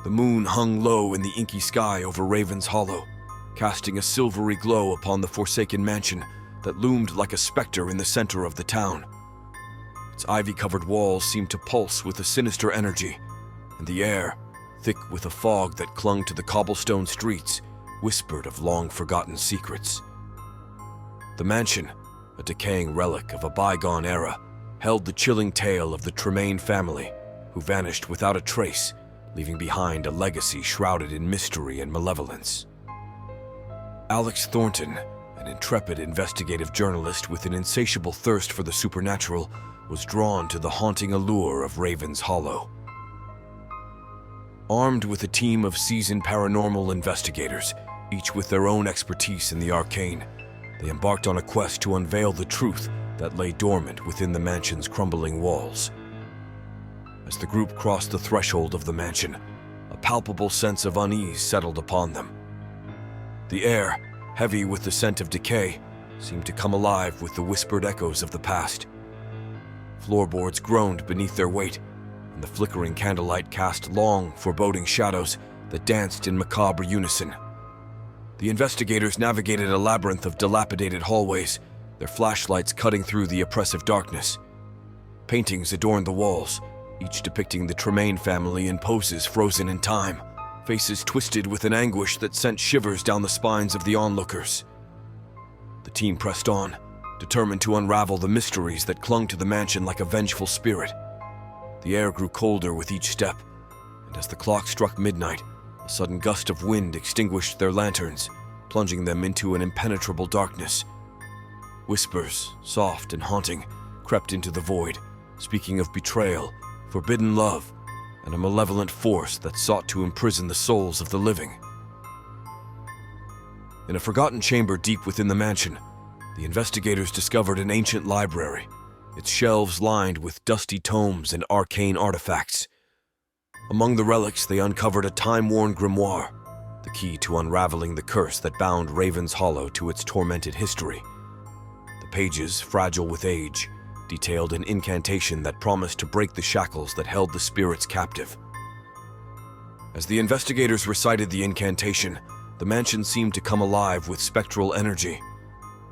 The moon hung low in the inky sky over Raven's Hollow, casting a silvery glow upon the forsaken mansion that loomed like a specter in the center of the town. Its ivy-covered walls seemed to pulse with a sinister energy, and the air, thick with a fog that clung to the cobblestone streets, whispered of long-forgotten secrets. The mansion, a decaying relic of a bygone era, held the chilling tale of the Tremaine family, who vanished without a trace, leaving behind a legacy shrouded in mystery and malevolence. Alex Thornton, an intrepid investigative journalist with an insatiable thirst for the supernatural, was drawn to the haunting allure of Raven's Hollow. Armed with a team of seasoned paranormal investigators, each with their own expertise in the arcane, they embarked on a quest to unveil the truth that lay dormant within the mansion's crumbling walls. As the group crossed the threshold of the mansion, a palpable sense of unease settled upon them. The air, heavy with the scent of decay, seemed to come alive with the whispered echoes of the past. Floorboards groaned beneath their weight, and the flickering candlelight cast long, foreboding shadows that danced in macabre unison. The investigators navigated a labyrinth of dilapidated hallways, their flashlights cutting through the oppressive darkness. Paintings adorned the walls, each depicting the Tremaine family in poses frozen in time, faces twisted with an anguish that sent shivers down the spines of the onlookers. The team pressed on, determined to unravel the mysteries that clung to the mansion like a vengeful spirit. The air grew colder with each step, and as the clock struck midnight, a sudden gust of wind extinguished their lanterns, plunging them into an impenetrable darkness. Whispers, soft and haunting, crept into the void, speaking of betrayal, forbidden love, and a malevolent force that sought to imprison the souls of the living. In a forgotten chamber deep within the mansion, the investigators discovered an ancient library, its shelves lined with dusty tomes and arcane artifacts. Among the relics, they uncovered a time-worn grimoire, the key to unraveling the curse that bound Raven's Hollow to its tormented history. The pages, fragile with age, detailed an incantation that promised to break the shackles that held the spirits captive. As the investigators recited the incantation, the mansion seemed to come alive with spectral energy.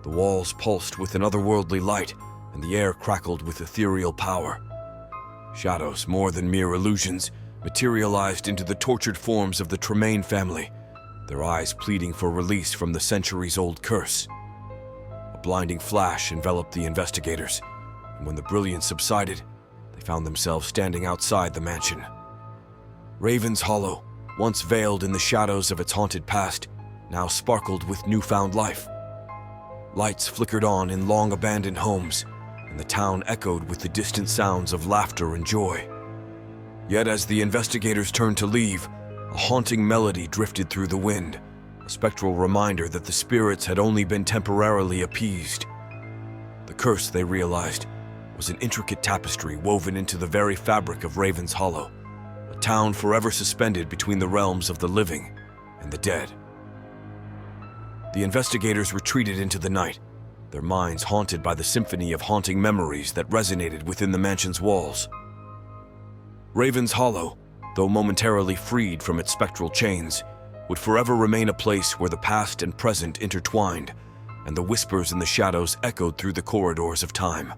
The walls pulsed with an otherworldly light, and the air crackled with ethereal power. Shadows, more than mere illusions, materialized into the tortured forms of the Tremaine family, their eyes pleading for release from the centuries-old curse. A blinding flash enveloped the investigators, and when the brilliance subsided, they found themselves standing outside the mansion. Raven's Hollow, once veiled in the shadows of its haunted past, now sparkled with newfound life. Lights flickered on in long-abandoned homes, and the town echoed with the distant sounds of laughter and joy. Yet as the investigators turned to leave, a haunting melody drifted through the wind, a spectral reminder that the spirits had only been temporarily appeased. The curse, they realized, was an intricate tapestry woven into the very fabric of Raven's Hollow, a town forever suspended between the realms of the living and the dead. The investigators retreated into the night, their minds haunted by the symphony of haunting memories that resonated within the mansion's walls. Raven's Hollow, though momentarily freed from its spectral chains, would forever remain a place where the past and present intertwined, and the whispers in the shadows echoed through the corridors of time.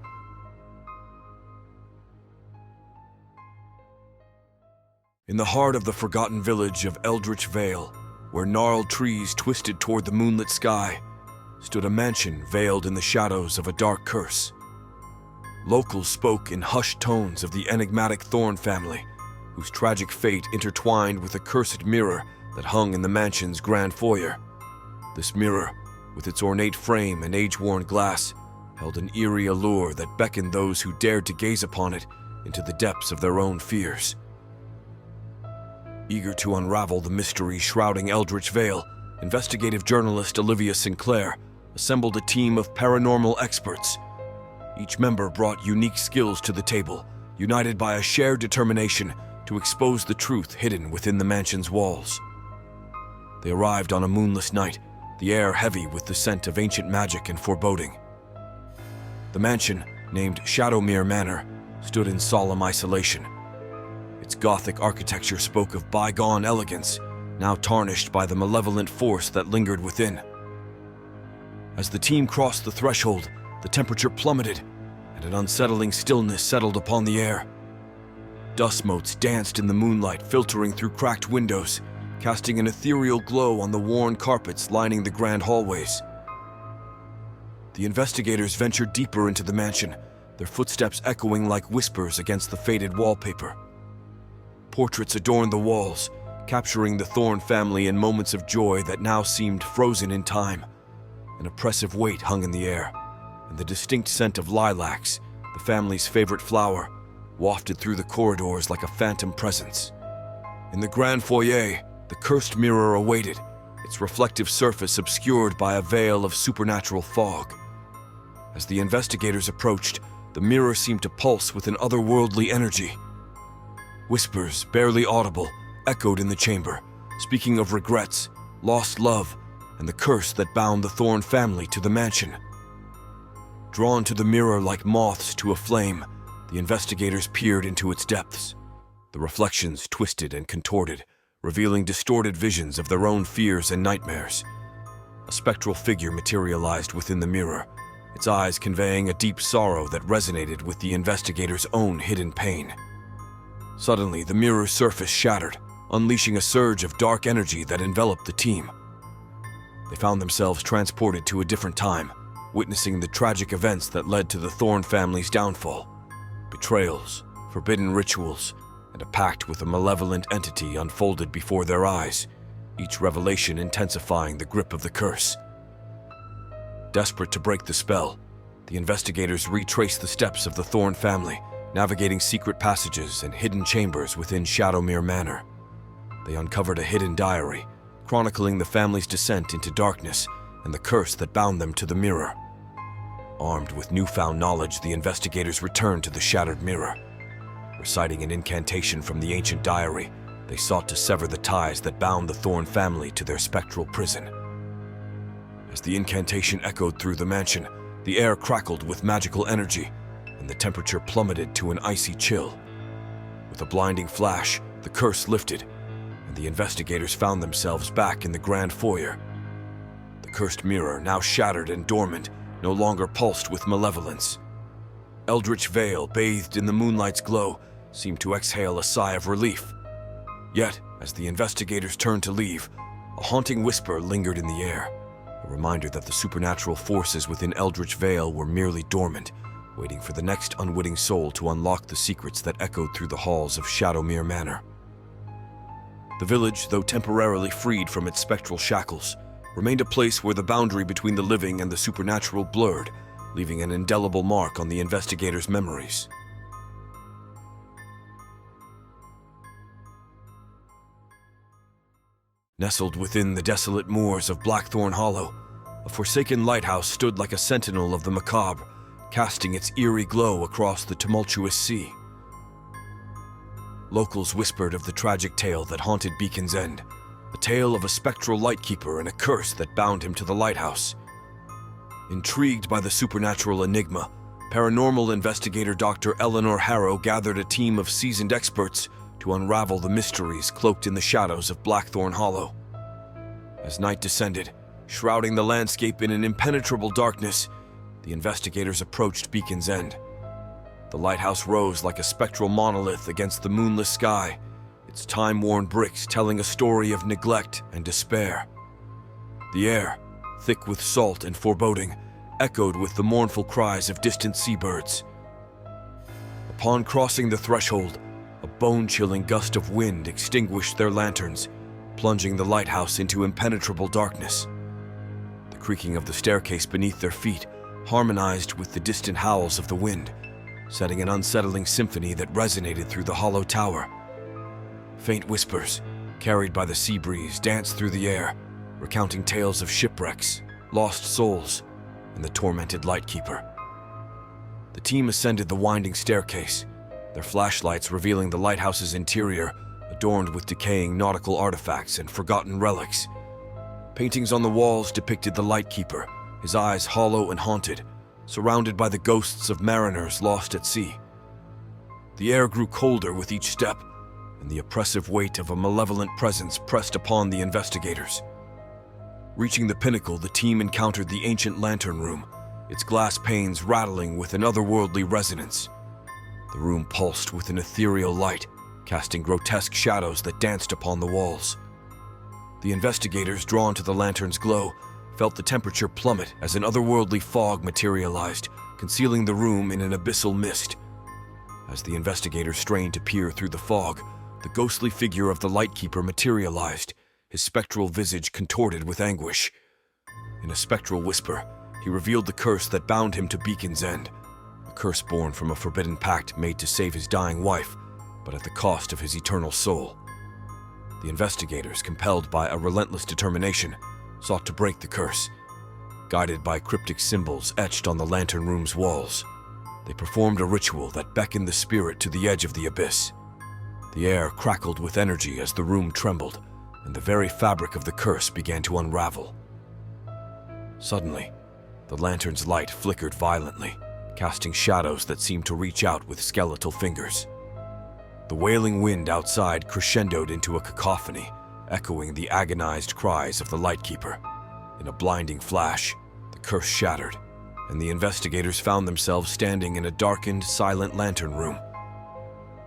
In the heart of the forgotten village of Eldritch Vale, where gnarled trees twisted toward the moonlit sky, stood a mansion veiled in the shadows of a dark curse. Locals spoke in hushed tones of the enigmatic Thorn family, whose tragic fate intertwined with a cursed mirror that hung in the mansion's grand foyer. This mirror, with its ornate frame and age-worn glass, held an eerie allure that beckoned those who dared to gaze upon it into the depths of their own fears. Eager to unravel the mystery shrouding Eldritch Vale, investigative journalist Olivia Sinclair assembled a team of paranormal experts. Each member brought unique skills to the table, united by a shared determination to expose the truth hidden within the mansion's walls. They arrived on a moonless night, the air heavy with the scent of ancient magic and foreboding. The mansion, named Shadowmere Manor, stood in solemn isolation. Its Gothic architecture spoke of bygone elegance, now tarnished by the malevolent force that lingered within. As the team crossed the threshold, the temperature plummeted, and an unsettling stillness settled upon the air. Dust motes danced in the moonlight, filtering through cracked windows, casting an ethereal glow on the worn carpets lining the grand hallways. The investigators ventured deeper into the mansion, their footsteps echoing like whispers against the faded wallpaper. Portraits adorned the walls, capturing the Thorn family in moments of joy that now seemed frozen in time. An oppressive weight hung in the air, and the distinct scent of lilacs, the family's favorite flower, wafted through the corridors like a phantom presence. In the grand foyer, the cursed mirror awaited, its reflective surface obscured by a veil of supernatural fog. As the investigators approached, the mirror seemed to pulse with an otherworldly energy. Whispers, barely audible, echoed in the chamber, speaking of regrets, lost love, and the curse that bound the Thorn family to the mansion. Drawn to the mirror like moths to a flame, the investigators peered into its depths. The reflections twisted and contorted, revealing distorted visions of their own fears and nightmares. A spectral figure materialized within the mirror, its eyes conveying a deep sorrow that resonated with the investigators' own hidden pain. Suddenly, the mirror's surface shattered, unleashing a surge of dark energy that enveloped the team. They found themselves transported to a different time, witnessing the tragic events that led to the Thorn family's downfall. Betrayals, forbidden rituals, and a pact with a malevolent entity unfolded before their eyes, each revelation intensifying the grip of the curse. Desperate to break the spell, the investigators retraced the steps of the Thorn family, navigating secret passages and hidden chambers within Shadowmere Manor. They uncovered a hidden diary, chronicling the family's descent into darkness and the curse that bound them to the mirror. Armed with newfound knowledge, the investigators returned to the shattered mirror. Reciting an incantation from the ancient diary, they sought to sever the ties that bound the Thorn family to their spectral prison. As the incantation echoed through the mansion, the air crackled with magical energy, and the temperature plummeted to an icy chill. With a blinding flash, the curse lifted, and the investigators found themselves back in the grand foyer. The cursed mirror, now shattered and dormant, no longer pulsed with malevolence. Eldritch Vale, bathed in the moonlight's glow, seemed to exhale a sigh of relief. Yet, as the investigators turned to leave, a haunting whisper lingered in the air, a reminder that the supernatural forces within Eldritch Vale were merely dormant, waiting for the next unwitting soul to unlock the secrets that echoed through the halls of Shadowmere Manor. The village, though temporarily freed from its spectral shackles, remained a place where the boundary between the living and the supernatural blurred, leaving an indelible mark on the investigators' memories. Nestled within the desolate moors of Blackthorn Hollow, a forsaken lighthouse stood like a sentinel of the macabre, casting its eerie glow across the tumultuous sea. Locals whispered of the tragic tale that haunted Beacon's End, a tale of a spectral lightkeeper and a curse that bound him to the lighthouse. Intrigued by the supernatural enigma, paranormal investigator Dr. Eleanor Harrow gathered a team of seasoned experts to unravel the mysteries cloaked in the shadows of Blackthorn Hollow. As night descended, shrouding the landscape in an impenetrable darkness, the investigators approached Beacon's End. The lighthouse rose like a spectral monolith against the moonless sky, its time-worn bricks telling a story of neglect and despair. The air, thick with salt and foreboding, echoed with the mournful cries of distant seabirds. Upon crossing the threshold, a bone-chilling gust of wind extinguished their lanterns, plunging the lighthouse into impenetrable darkness. The creaking of the staircase beneath their feet harmonized with the distant howls of the wind, setting an unsettling symphony that resonated through the hollow tower. Faint whispers, carried by the sea breeze, danced through the air, recounting tales of shipwrecks, lost souls, and the tormented lightkeeper. The team ascended the winding staircase, their flashlights revealing the lighthouse's interior, adorned with decaying nautical artifacts and forgotten relics. Paintings on the walls depicted the lightkeeper, his eyes hollow and haunted, surrounded by the ghosts of mariners lost at sea. The air grew colder with each step, and the oppressive weight of a malevolent presence pressed upon the investigators. Reaching the pinnacle, the team encountered the ancient lantern room, its glass panes rattling with an otherworldly resonance. The room pulsed with an ethereal light, casting grotesque shadows that danced upon the walls. The investigators, drawn to the lantern's glow, felt the temperature plummet as an otherworldly fog materialized, concealing the room in an abyssal mist. As the investigators strained to peer through the fog, the ghostly figure of the Lightkeeper materialized, his spectral visage contorted with anguish. In a spectral whisper, he revealed the curse that bound him to Beacon's End, a curse born from a forbidden pact made to save his dying wife, but at the cost of his eternal soul. The investigators, compelled by a relentless determination, sought to break the curse. Guided by cryptic symbols etched on the lantern room's walls, they performed a ritual that beckoned the spirit to the edge of the abyss. The air crackled with energy as the room trembled, and the very fabric of the curse began to unravel. Suddenly, the lantern's light flickered violently, casting shadows that seemed to reach out with skeletal fingers. The wailing wind outside crescendoed into a cacophony, echoing the agonized cries of the Lightkeeper. In a blinding flash, the curse shattered, and the investigators found themselves standing in a darkened, silent lantern room.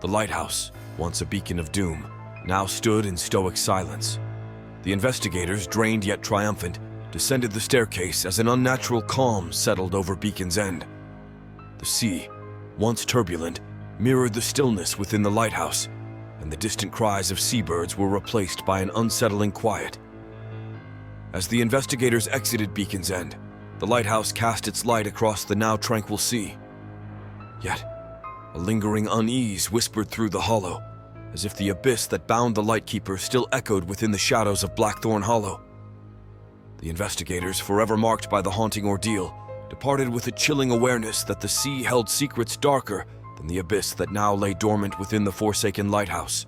The lighthouse, once a beacon of doom, now stood in stoic silence. The investigators, drained yet triumphant, descended the staircase as an unnatural calm settled over Beacon's End. The sea, once turbulent, mirrored the stillness within the lighthouse, and the distant cries of seabirds were replaced by an unsettling quiet. As the investigators exited Beacon's End, the lighthouse cast its light across the now tranquil sea. Yet, a lingering unease whispered through the hollow, as if the abyss that bound the Lightkeeper still echoed within the shadows of Blackthorn Hollow. The investigators, forever marked by the haunting ordeal, departed with a chilling awareness that the sea held secrets darker than the abyss that now lay dormant within the forsaken lighthouse.